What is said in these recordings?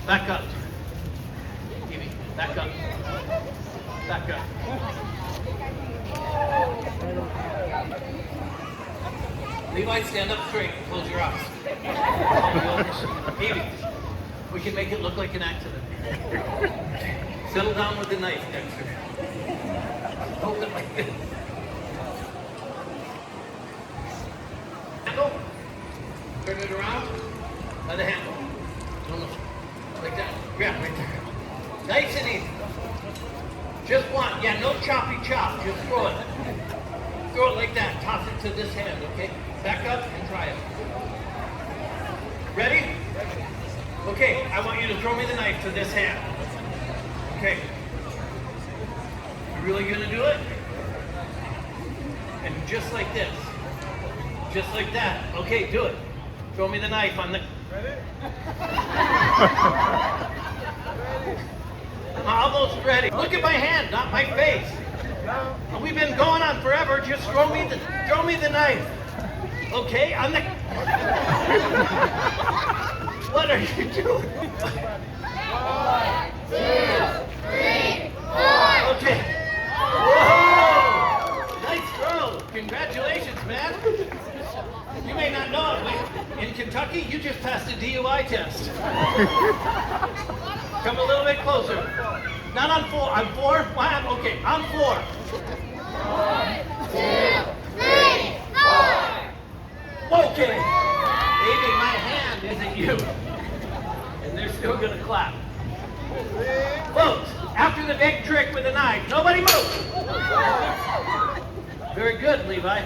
Back up. Evie, back up. Back up. Levi, stand up straight. Close your eyes. Evie, we can make it look like an accident. Settle down with the knife, Dexter. Hold it like this. Handle. Turn it around. By the handle. No. Like that. Yeah, right there. Nice and easy. Just one. Yeah, no choppy chop. Just throw it. Throw it like that. Toss it to this hand, okay? Back up and try it. Ready? Okay, I want you to throw me the knife to this hand. Okay. You really gonna do it? And just like this. Just like that. Okay, do it. Throw me the knife on the... Ready? I'm almost ready. Look at my hand, not my face. We've been going on forever. Just throw me the knife. Okay, on the... What are you doing? 1, 2, 3, 4. Okay. Whoa! Nice throw. Congratulations, man. You may not know it, but in Kentucky, you just passed a DUI test. Come a little bit closer. Not on 4. On 4? Wow. Okay, on 4. 1, 2, 3, 4. Okay. Maybe my hand isn't you. And they're still going to clap. Folks, after the big trick with the knife, nobody move. Very good, Levi.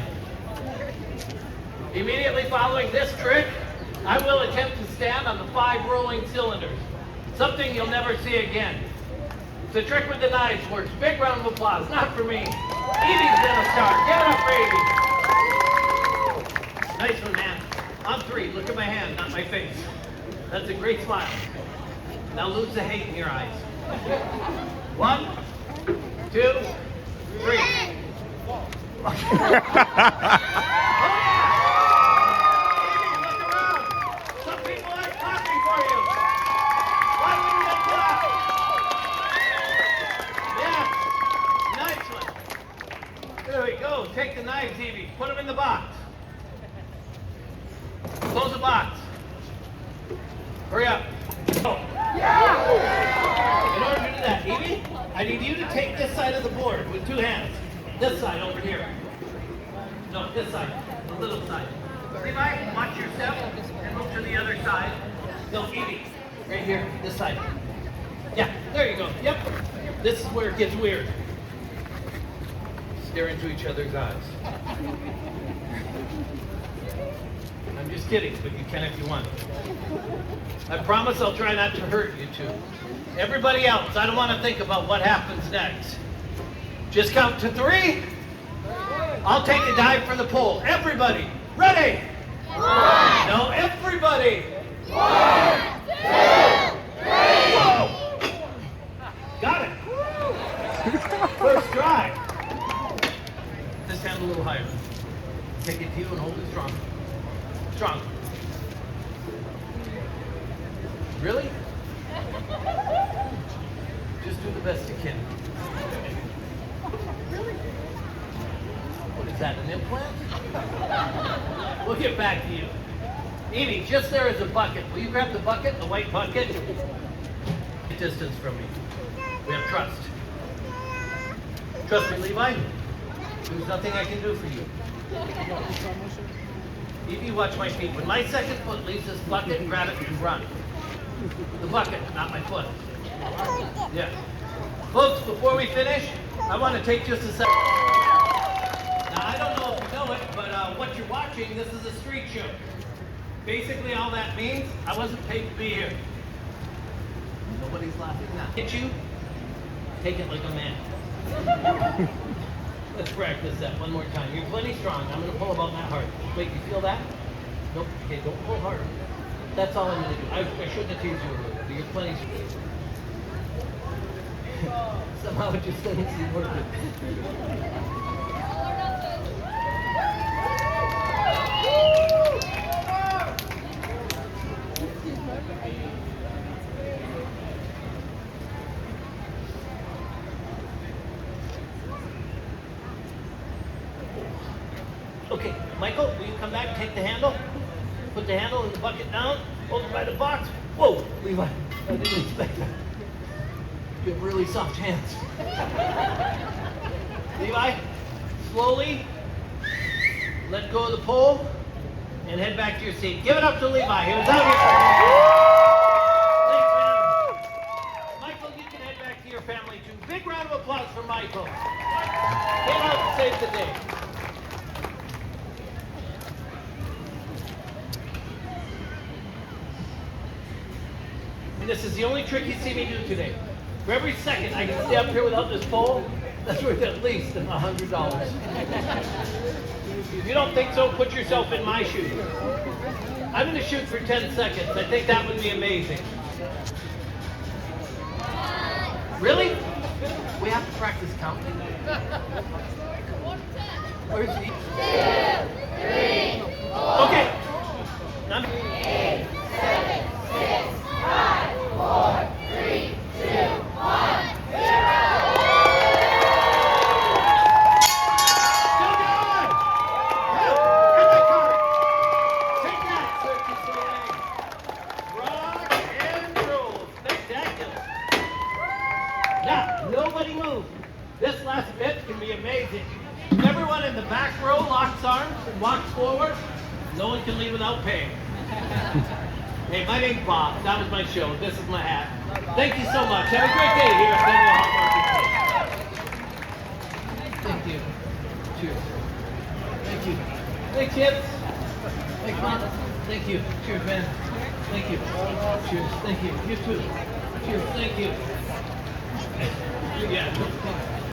Immediately following this trick, I will attempt to stand on the 5 rolling cylinders. Something you'll never see again. The trick with the knives works. Big round of applause, not for me. Evie's gonna start. Give it up for Evie. Nice one, man. On 3, look at my hand, not my face. That's a great smile. Now lose the hate in your eyes. 1, 2, 3. There we go. Take the knives, Evie. Put them in the box. Close the box. Hurry up. Go. Yeah! In order to do that, Evie, I need you to take this side of the board with 2 hands. This side over here. No, this side. The little side. Levi, watch your step and move to the other side. No, Evie, right here, this side. Yeah, there you go. Yep. This is where it gets weird. Stare into each other's eyes. I'm just kidding, but you can if you want. I promise I'll try not to hurt you two. Everybody else, I don't want to think about what happens next. Just count to 3. I'll take a dive for the pole. Everybody, ready? 1. No, everybody. 1, 2, 3. Whoa! Got it. First try. This hand a little higher. Take it to you and hold it strong. Strong. Really? Just do the best you can. Really? What is that, an implant? We'll get back to you. Evie, just there is a bucket. Will you grab the bucket, the white bucket? Distance from me. We have trust. Trust me, Levi. There's nothing I can do for you. Evie, watch my feet. When my second foot leaves this bucket, grab it and run. The bucket, not my foot. Yeah. Folks, before we finish, I want to take just a second. Now, I don't know if you know it, but what you're watching, this is a street show. Basically, all that means, I wasn't paid to be here. Nobody's laughing now. Hit you, take it like a man. Let's practice that one more time. You're plenty strong. I'm going to pull about that hard. Wait, you feel that? Nope. Okay, don't pull hard. That's all I'm going to do. I shouldn't have teased you a little, but you're plenty strong. Somehow it just doesn't seem worth it. take the handle, put the handle in the bucket down, hold it by the box. Whoa, Levi, I didn't expect that. You have really soft hands. Levi, slowly let go of the pole and head back to your seat. Give it up to Levi. He was out here. Thanks, man. Michael, you can head back to your family too. Big round of applause for Michael. Came out and saved the day. And this is the only trick you see me do today. For every second I can stay up here without this pole, that's worth at least $100. If you don't think so, put yourself in my shoes. I'm going to shoot for 10 seconds. I think that would be amazing. Really? We have to practice counting? Where's he? 2, 3, 4. Okay. 8, 7, 6, 5, 4, 3, 2, 1, 0. Nobody move. This last bit can be amazing. If everyone in the back row locks arms and walks forward, no one can leave without paying. Hey, my name's Bob. That was my show. This is my hat. Thank you so much. Have a great day here at Central Hot Market. Thank you. Cheers. Thank you. Hey, kids. Hey, come on. Thank you. Cheers, man. Thank you. Cheers. Thank you. You too. Cheers. Thank you. Yeah.